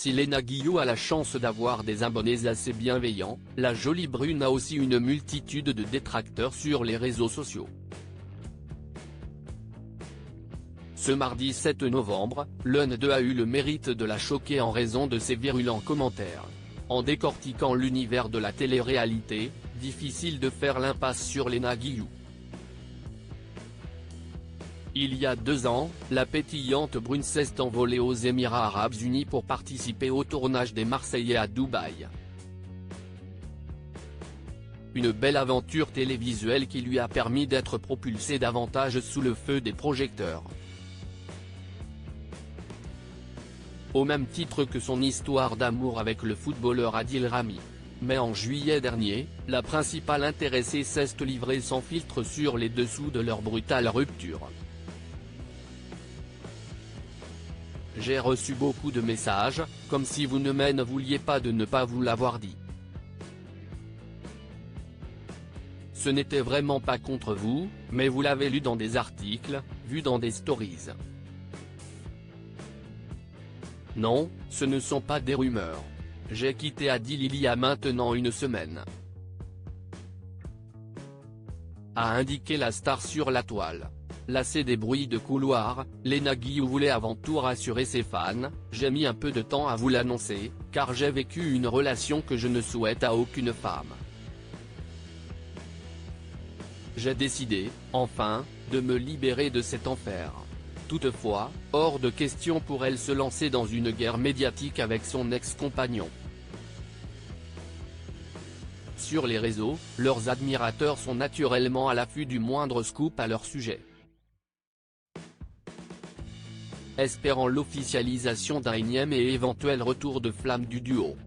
Si Léna Guillou a la chance d'avoir des abonnés assez bienveillants, la jolie brune a aussi une multitude de détracteurs sur les réseaux sociaux. Ce mardi 7 novembre, l'un d'eux a eu le mérite de la choquer en raison de ses virulents commentaires. En décortiquant l'univers de la télé-réalité, difficile de faire l'impasse sur Léna Guillou. Il y a 2 ans, la pétillante brune s'est envolée aux Émirats Arabes Unis pour participer au tournage des Marseillais à Dubaï. Une belle aventure télévisuelle qui lui a permis d'être propulsée davantage sous le feu des projecteurs. Au même titre que son histoire d'amour avec le footballeur Adil Rami. Mais en juillet dernier, la principale intéressée s'est livrée sans filtre sur les dessous de leur brutale rupture. J'ai reçu beaucoup de messages, comme si vous ne m'en vouliez pas de ne pas vous l'avoir dit. Ce n'était vraiment pas contre vous, mais vous l'avez lu dans des articles, vu dans des stories. Non, ce ne sont pas des rumeurs. J'ai quitté Adil il y a maintenant 1 semaine. A indiqué la star sur la toile. Lassée des bruits de couloir, Léna Guillou voulait avant tout rassurer ses fans. J'ai mis un peu de temps à vous l'annoncer, car j'ai vécu une relation que je ne souhaite à aucune femme. J'ai décidé, enfin, de me libérer de cet enfer. Toutefois, hors de question pour elle se lancer dans une guerre médiatique avec son ex-compagnon. Sur les réseaux, leurs admirateurs sont naturellement à l'affût du moindre scoop à leur sujet. Espérant l'officialisation d'un énième et éventuel retour de flamme du duo.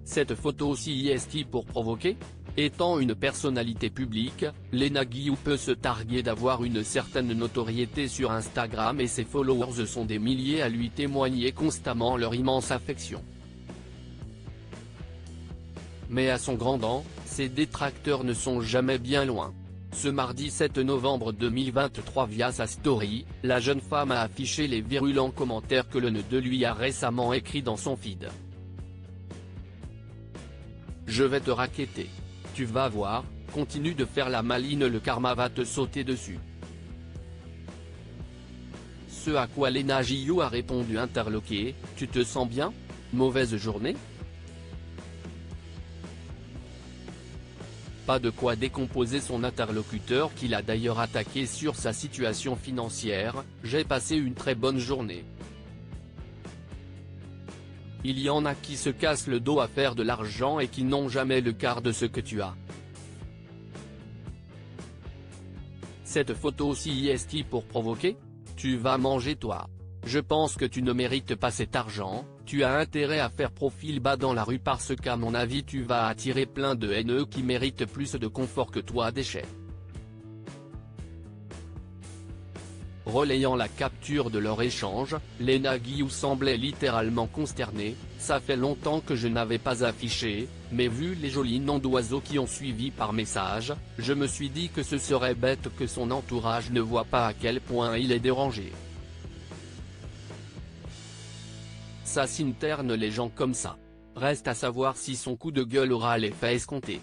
Cette photo aussi y est-il pour provoquer ? Étant une personnalité publique, Léna Guillou peut se targuer d'avoir une certaine notoriété sur Instagram et ses followers sont des milliers à lui témoigner constamment leur immense affection. Mais à son grand dam, ses détracteurs ne sont jamais bien loin. Ce mardi 7 novembre 2023 via sa story, la jeune femme a affiché les virulents commentaires que l'un de lui a récemment écrit dans son feed. Je vais te racketter. Tu vas voir, continue de faire la maline, le karma va te sauter dessus. Ce à quoi Léna Guillou a répondu interloqué, tu te sens bien ? Mauvaise journée ? Pas de quoi décomposer son interlocuteur qui l'a d'ailleurs attaqué sur sa situation financière. J'ai passé une très bonne journée. Il y en a qui se cassent le dos à faire de l'argent et qui n'ont jamais le quart de ce que tu as. Cette photo aussi y est-il pour provoquer ? Tu vas manger toi. Je pense que tu ne mérites pas cet argent, tu as intérêt à faire profil bas dans la rue parce qu'à mon avis tu vas attirer plein de haineux qui méritent plus de confort que toi déchet. Relayant la capture de leur échange, Léna Guillou semblait littéralement consternée. Ça fait longtemps que je n'avais pas affiché, mais vu les jolis noms d'oiseaux qui ont suivi par message, je me suis dit que ce serait bête que son entourage ne voit pas à quel point il est dérangé. Ça s'interne les gens comme ça. Reste à savoir si son coup de gueule aura l'effet escompté.